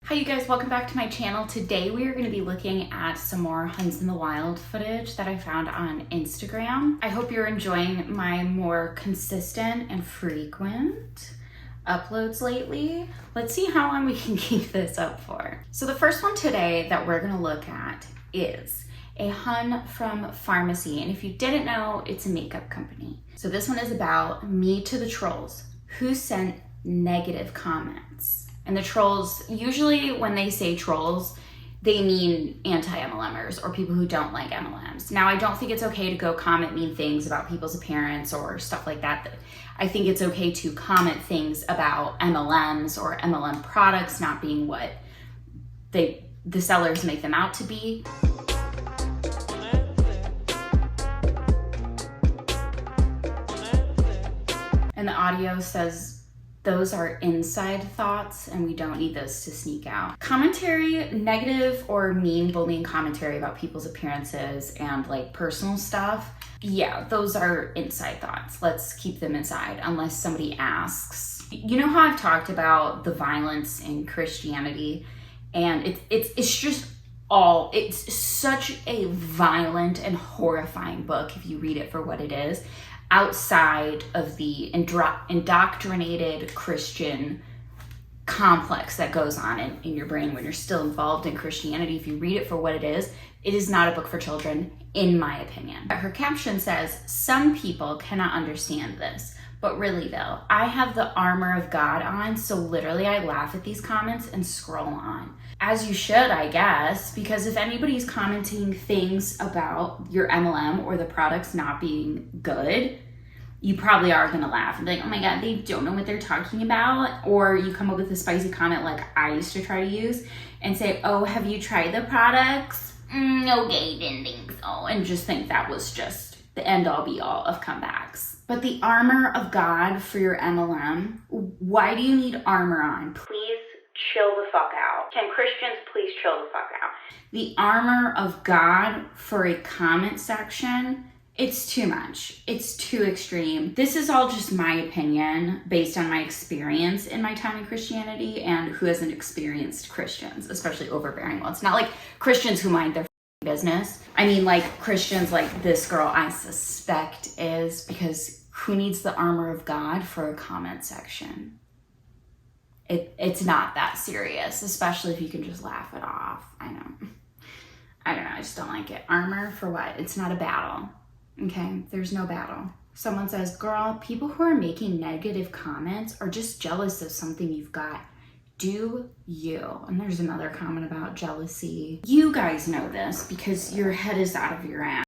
Hi you guys, welcome back to my channel. Today we are going to be looking at some more Huns in the Wild footage that I found on Instagram. I hope you're enjoying my more consistent and frequent uploads lately. Let's see how long we can keep this up for. So the first one today that we're going to look at is a Hun from Pharmacy, and if you didn't know, it's a makeup company. So this one is about me to the trolls who sent negative comments. And the trolls, usually when they say trolls, they mean anti-MLMers or people who don't like MLMs. Now, I don't think it's okay to go comment mean things about people's appearance or stuff like that. I think it's okay to comment things about MLMs or MLM products not being what the sellers make them out to be. And the audio says, those are inside thoughts and we don't need those to sneak out. Commentary, negative or mean bullying commentary about people's appearances and like personal stuff. Yeah, those are inside thoughts. Let's keep them inside unless somebody asks. You know how I've talked about the violence in Christianity, and it's such a violent and horrifying book if you read it for what it is. Outside of the indoctrinated Christian complex that goes on in your brain when you're still involved in Christianity, if you read it for what it is not a book for children, in my opinion. Her caption says, some people cannot understand this, but really though, I have the armor of God on, so literally I laugh at these comments and scroll on. As you should, I guess, because if anybody's commenting things about your MLM or the products not being good, you probably are gonna laugh and be like, oh my God, they don't know what they're talking about. Or you come up with a spicy comment like I used to try to use and say, oh, have you tried the products? Okay, didn't think so. And just think that was just the end all be all of comebacks. But the armor of God for your MLM, why do you need armor on? Please chill the fuck out. Can Christians please chill the fuck out? The armor of God for a comment section, it's too much. It's too extreme. This is all just my opinion based on my experience in my time in Christianity and who hasn't experienced Christians, especially overbearing ones. Not like Christians who mind their business. I mean like Christians like this girl I suspect is, because who needs the armor of God for a comment section? It's not that serious, especially if you can just laugh it off. I don't know, I just don't like it. Armor for what? It's not a battle, okay? There's no battle. Someone says, girl, people who are making negative comments are just jealous of something you've got. Do you? And there's another comment about jealousy. You guys know this because your head is out of your ass.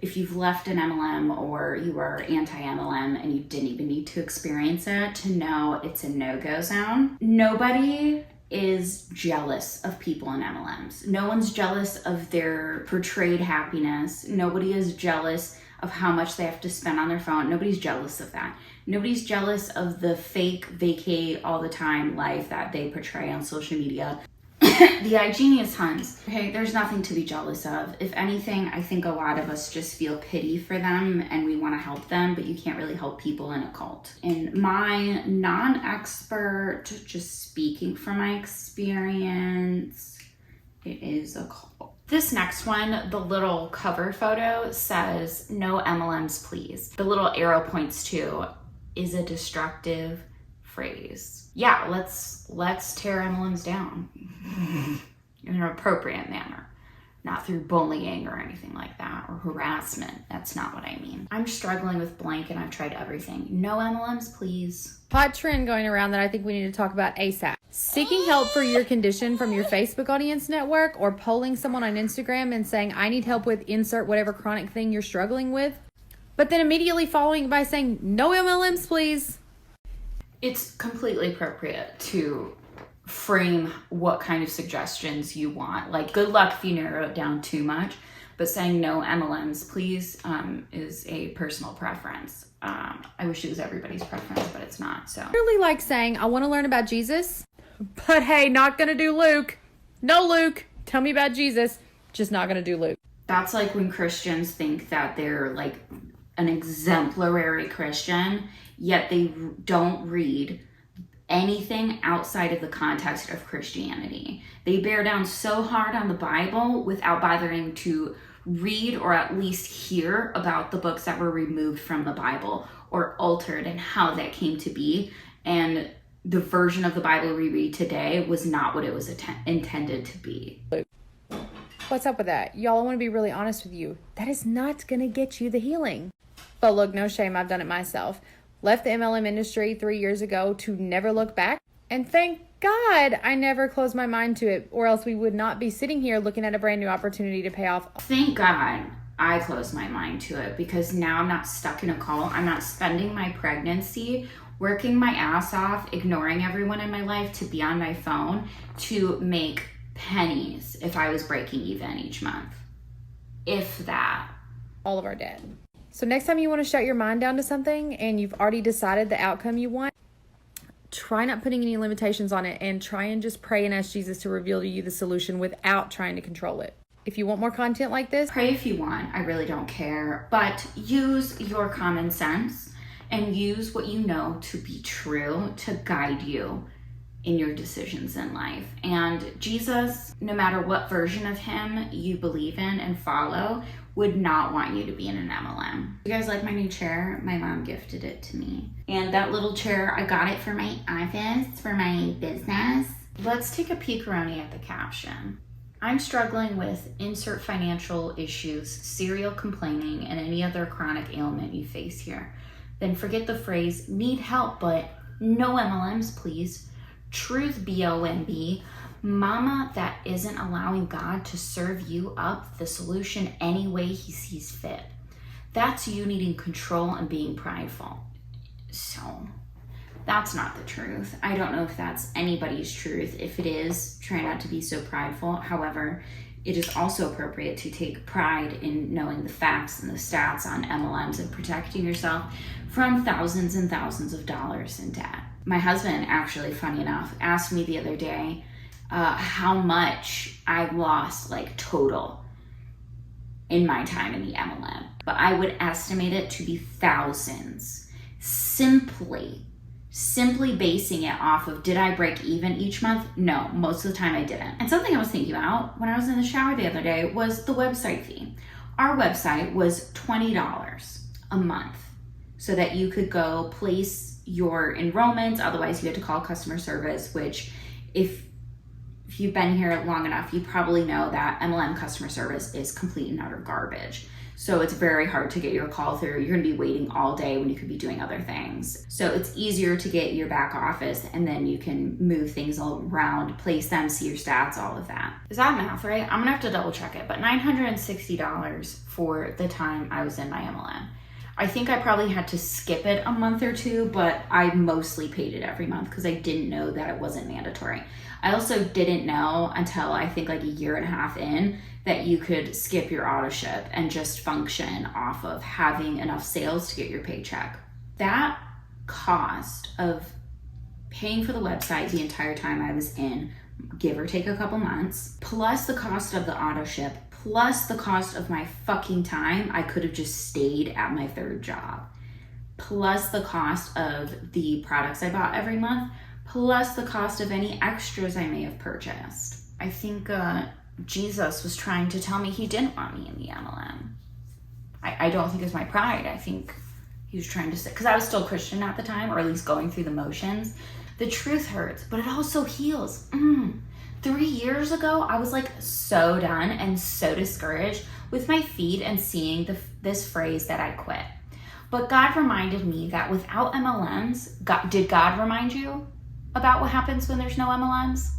If you've left an MLM or you are anti-MLM and you didn't even need to experience it to know it's a no-go zone. Nobody is jealous of people in MLMs. No one's jealous of their portrayed happiness. Nobody is jealous of how much they have to spend on their phone. Nobody's jealous of that. Nobody's jealous of the fake vacay all the time life that they portray on social media. The ingenious Huns, okay, there's nothing to be jealous of. If anything, I think a lot of us just feel pity for them and we want to help them, but you can't really help people in a cult. In my non-expert, just speaking from my experience, it is a cult. This next one, the little cover photo says, no MLMs, please. The little arrow points to is a destructive phrase. Yeah, let's tear MLMs down in an appropriate manner, not through bullying or anything like that, or harassment. That's not what I mean. I'm struggling with blank and I've tried everything. No MLMs, please. Hot trend going around that I think we need to talk about ASAP. Seeking help for your condition from your Facebook audience network, or polling someone on Instagram and saying, I need help with insert whatever chronic thing you're struggling with, but then immediately following by saying, no MLMs, please. It's completely appropriate to frame what kind of suggestions you want. Like, good luck if you narrow it down too much, but saying no MLMs, please, is a personal preference. I wish it was everybody's preference, but it's not, so. Really like saying, I want to learn about Jesus, but hey, not gonna do Luke. No Luke, tell me about Jesus, just not gonna do Luke. That's like when Christians think that they're like an exemplary Christian, yet they don't read anything outside of the context of Christianity. They bear down so hard on the Bible without bothering to read or at least hear about the books that were removed from the Bible or altered and how that came to be. And the version of the Bible we read today was not what it was intended to be. What's up with that? Y'all, I want to be really honest with you. That is not going to get you the healing. But look, no shame, I've done it myself. Left the MLM industry 3 years ago to never look back. And thank God I never closed my mind to it, or else we would not be sitting here looking at a brand new opportunity to pay off. Thank God I closed my mind to it, because now I'm not stuck in a cult. I'm not spending my pregnancy working my ass off, ignoring everyone in my life to be on my phone to make pennies if I was breaking even each month. If that. All of our debt. So next time you want to shut your mind down to something and you've already decided the outcome you want, try not putting any limitations on it and try and just pray and ask Jesus to reveal to you the solution without trying to control it. If you want more content like this, pray if you want. I really don't care. But use your common sense and use what you know to be true to guide you in your decisions in life. And Jesus, no matter what version of him you believe in and follow, would not want you to be in an MLM. You guys like my new chair? My mom gifted it to me. And that little chair, I got it for my office, for my business. Let's take a peekaroni at the caption. I'm struggling with insert financial issues, serial complaining, and any other chronic ailment you face here. Then forget the phrase, need help, but no MLMs, please. Truth, BOMB. Mama that isn't allowing God to serve you up the solution any way he sees fit. That's you needing control and being prideful. So that's not the truth. I don't know if that's anybody's truth. If it is, try not to be so prideful. However, it is also appropriate to take pride in knowing the facts and the stats on MLMs and protecting yourself from thousands and thousands of dollars in debt. My husband, actually, funny enough, asked me the other day how much I lost, like, total in my time in the MLM. But I would estimate it to be thousands. Simply basing it off of, did I break even each month? No, most of the time I didn't. And something I was thinking about when I was in the shower the other day was the website fee. Our website was $20 a month so that you could go place your enrollments. Otherwise, you had to call customer service, which if you've been here long enough, you probably know that MLM customer service is complete and utter garbage. So it's very hard to get your call through. You're gonna be waiting all day when you could be doing other things. So it's easier to get your back office and then you can move things all around, place them, see your stats, all of that. Is that math right? I'm gonna have to double check it, but $960 for the time I was in my MLM. I think I probably had to skip it a month or two, but I mostly paid it every month because I didn't know that it wasn't mandatory. I also didn't know until I think like a year and a half in that you could skip your auto ship and just function off of having enough sales to get your paycheck. That cost of paying for the website the entire time I was in, give or take a couple months, plus the cost of the auto ship, plus the cost of my fucking time, I could have just stayed at my third job, plus the cost of the products I bought every month, plus the cost of any extras I may have purchased. I think Jesus was trying to tell me he didn't want me in the MLM. I don't think it was my pride. I think he was trying to say, because I was still Christian at the time, or at least going through the motions. The truth hurts, but it also heals. 3 years ago, I was like so done and so discouraged with my feed and seeing this phrase that I quit. But God reminded me that without MLMs, did God remind you about what happens when there's no MLMs?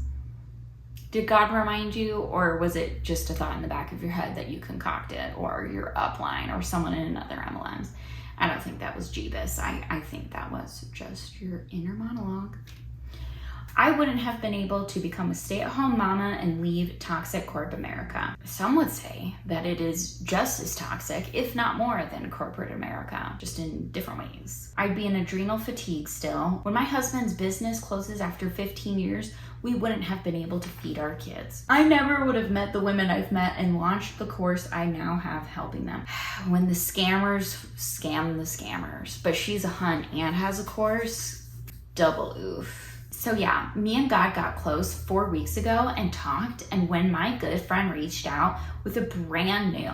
Did God remind you, or was it just a thought in the back of your head that you concocted, or your upline, or someone in another MLMs? I don't think that was Jeebus. I think that was just your inner monologue. I wouldn't have been able to become a stay-at-home mama and leave toxic corporate America. Some would say that it is just as toxic, if not more, than corporate America, just in different ways. I'd be in adrenal fatigue still. When my husband's business closes after 15 years, we wouldn't have been able to feed our kids. I never would have met the women I've met and launched the course I now have helping them. When the scammers scam the scammers, but she's a Hun and has a course, double oof. So yeah, me and God got close 4 weeks ago and talked, and when my good friend reached out with a brand new,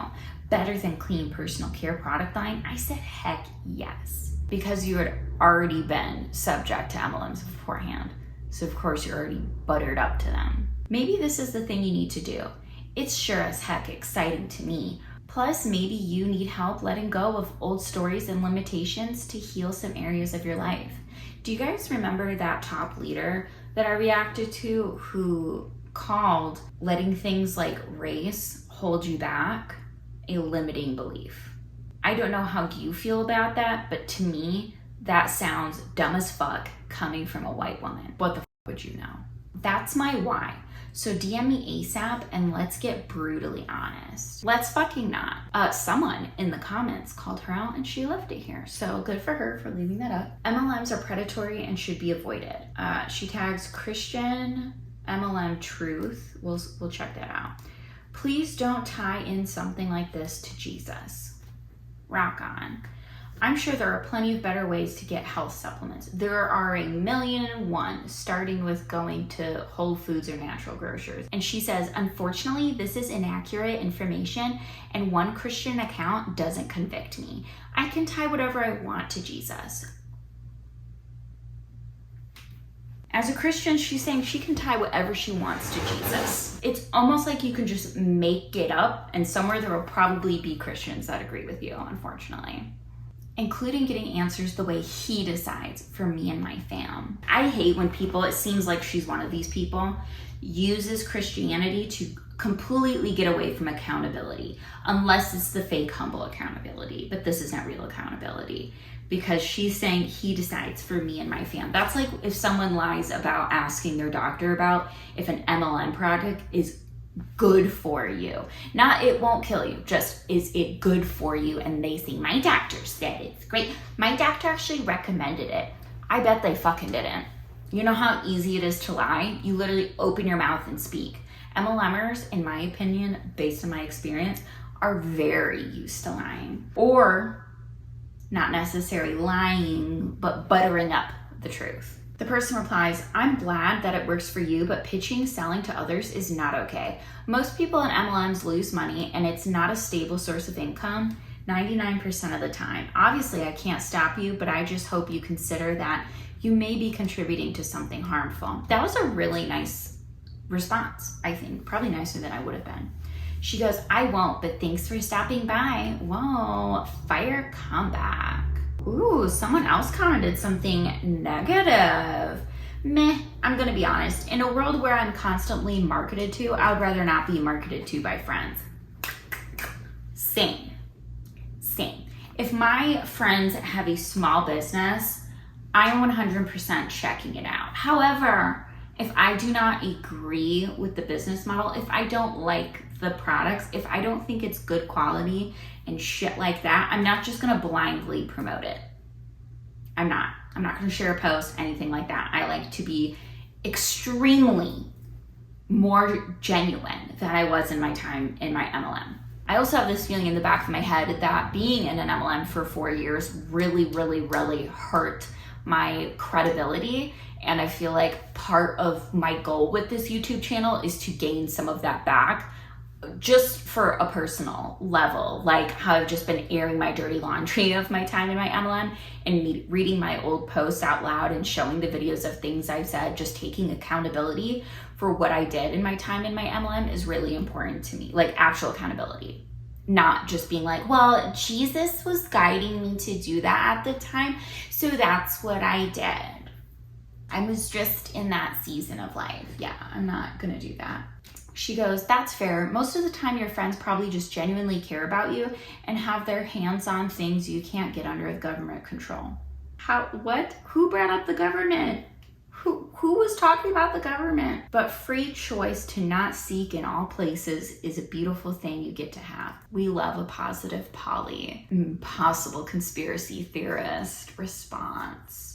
better than clean personal care product line, I said heck yes. Because you had already been subject to MLMs beforehand. So of course you're already buttered up to them. Maybe this is the thing you need to do. It's sure as heck exciting to me. Plus, maybe you need help letting go of old stories and limitations to heal some areas of your life. Do you guys remember that top leader that I reacted to who called letting things like race hold you back a limiting belief? I don't know how you feel about that, but to me, that sounds dumb as fuck coming from a white woman. What the fuck would you know? That's my why. So DM me ASAP and let's get brutally honest. Let's fucking not. Someone in the comments called her out and she left it here. So good for her for leaving that up. MLMs are predatory and should be avoided. She tags Christian MLM Truth. We'll check that out. Please don't tie in something like this to Jesus. Rock on. I'm sure there are plenty of better ways to get health supplements. There are 1,000,001, starting with going to Whole Foods or natural grocers. And she says, unfortunately, this is inaccurate information and one Christian account doesn't convict me. I can tie whatever I want to Jesus. As a Christian, she's saying she can tie whatever she wants to Jesus. It's almost like you can just make it up, and somewhere there will probably be Christians that agree with you, unfortunately. Including getting answers the way he decides for me and my fam. I hate when people, it seems like she's one of these people, uses Christianity to completely get away from accountability, unless it's the fake humble accountability, but this isn't real accountability. Because she's saying he decides for me and my fam. That's like if someone lies about asking their doctor about if an MLM product is good for you. Not it won't kill you, just is it good for you? And they say, my doctor said it's great. My doctor actually recommended it. I bet they fucking didn't. You know how easy it is to lie? You literally open your mouth and speak. MLMers, in my opinion, based on my experience, are very used to lying. Or not necessarily lying, but buttering up the truth. The person replies, I'm glad that it works for you, but pitching, selling to others is not okay. Most people in MLMs lose money and it's not a stable source of income 99% of the time. Obviously, I can't stop you, but I just hope you consider that you may be contributing to something harmful. That was a really nice response, I think. Probably nicer than I would have been. She goes, I won't, but thanks for stopping by. Whoa, fire comeback. Ooh, someone else commented something negative. Meh, I'm gonna be honest. In a world where I'm constantly marketed to, I would rather not be marketed to by friends. Same. If my friends have a small business, I'm 100% checking it out. However, if I do not agree with the business model, if I don't like the products, if I don't think it's good quality and shit like that, I'm not just gonna blindly promote it. I'm not gonna share a post, anything like that. I like to be extremely more genuine than I was in my time in my MLM. I also have this feeling in the back of my head that being in an MLM for 4 years really hurt my credibility. And I feel like part of my goal with this YouTube channel is to gain some of that back, just for a personal level, like how I've just been airing my dirty laundry of my time in my MLM and me reading my old posts out loud and showing the videos of things I've said, just taking accountability for what I did in my time in my MLM is really important to me, like actual accountability. Not just being like, well, Jesus was guiding me to do that at the time, so that's what I did. I was just in that season of life. Yeah, I'm not gonna do that. She goes, that's fair. Most of the time your friends probably just genuinely care about you and have their hands on things you can't get under government control. What? Who brought up the government? Who was talking about the government? But free choice to not seek in all places is a beautiful thing you get to have. We love a positive possible conspiracy theorist response.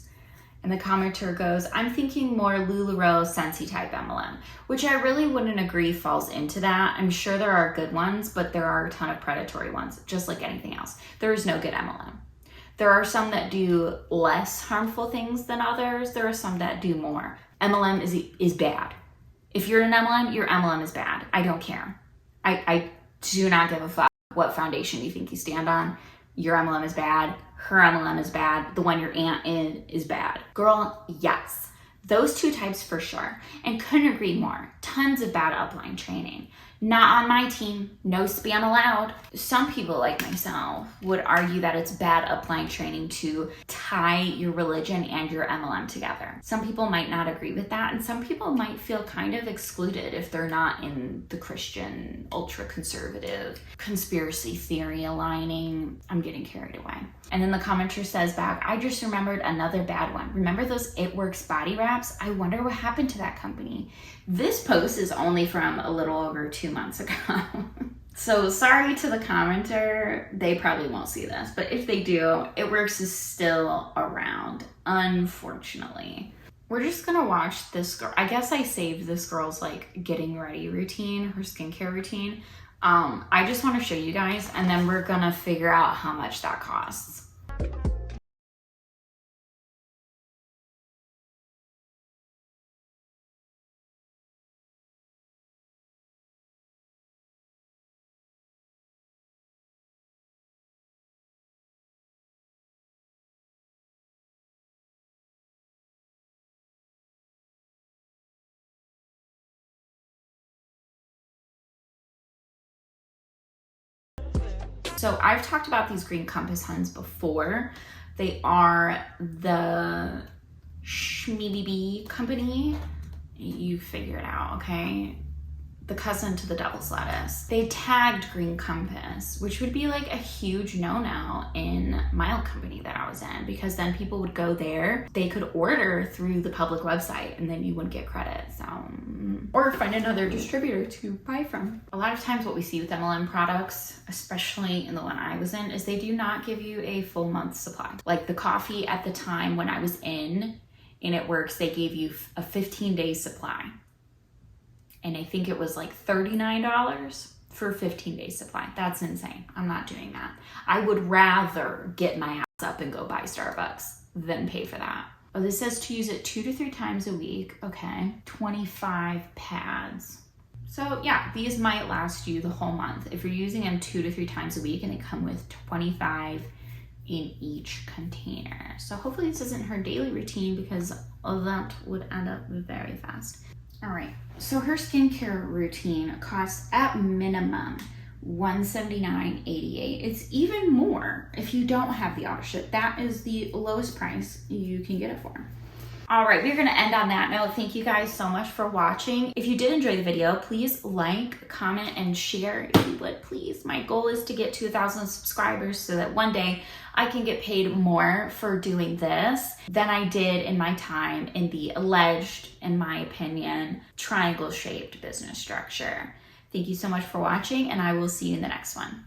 And the commenter goes, I'm thinking more LuLaRoe Sensi type MLM, which I really wouldn't agree falls into that. I'm sure there are good ones, but there are a ton of predatory ones, just like anything else. There is no good MLM. There are some that do less harmful things than others. There are some that do more. MLM is bad. If you're an MLM, your MLM is bad. I don't care. I do not give a fuck what foundation you think you stand on. Your MLM is bad. Her MLM is bad. The one your aunt is bad. Girl, yes. Those two types for sure. And couldn't agree more. Tons of bad upline training. Not on my team. No spam allowed. Some people like myself would argue that it's bad upline training to tie your religion and your MLM together. Some people might not agree with that, and some people might feel kind of excluded if they're not in the Christian, ultra-conservative, conspiracy theory aligning. I'm getting carried away. And then the commenter says back, I just remembered another bad one. Remember those It Works body wraps? I wonder what happened to that company. This post is only from a little over 2 months ago. So sorry to the commenter. They probably won't see this, but if they do, It Works is still around, unfortunately. We're just gonna watch this girl. I guess I saved this girl's like getting ready routine, her skincare routine. I just want to show you guys, and then we're gonna figure out how much that costs. So I've talked about these green compass Huns before. They are the Shmeebibi company. You figure it out, okay? The cousin to the devil's lettuce. They tagged green compass, which would be like a huge no-no in my old company that I was in, because then people would go there, they could order through the public website, and then you wouldn't get credit. So, or find another distributor to buy from. A lot of times what we see with MLM products, especially in the one I was in, is they do not give you a full month's supply. Like the coffee at the time when I was in It Works, they gave you a 15-day supply. And I think it was like $39 for 15 days supply. That's insane. I'm not doing that. I would rather get my ass up and go buy Starbucks than pay for that. Oh, this says to use it 2 to 3 times a week. Okay, 25 pads. So yeah, these might last you the whole month. If you're using them 2 to 3 times a week, and they come with 25 in each container. So hopefully this isn't her daily routine, because that would add up very fast. All right, so her skincare routine costs at minimum $179.88. It's even more if you don't have the auto ship. That is the lowest price you can get it for. All right, we're gonna end on that note. Thank you guys so much for watching. If you did enjoy the video, please like, comment, and share if you would, please. My goal is to get to 1,000 subscribers so that one day I can get paid more for doing this than I did in my time in the alleged, in my opinion, triangle-shaped business structure. Thank you so much for watching, and I will see you in the next one.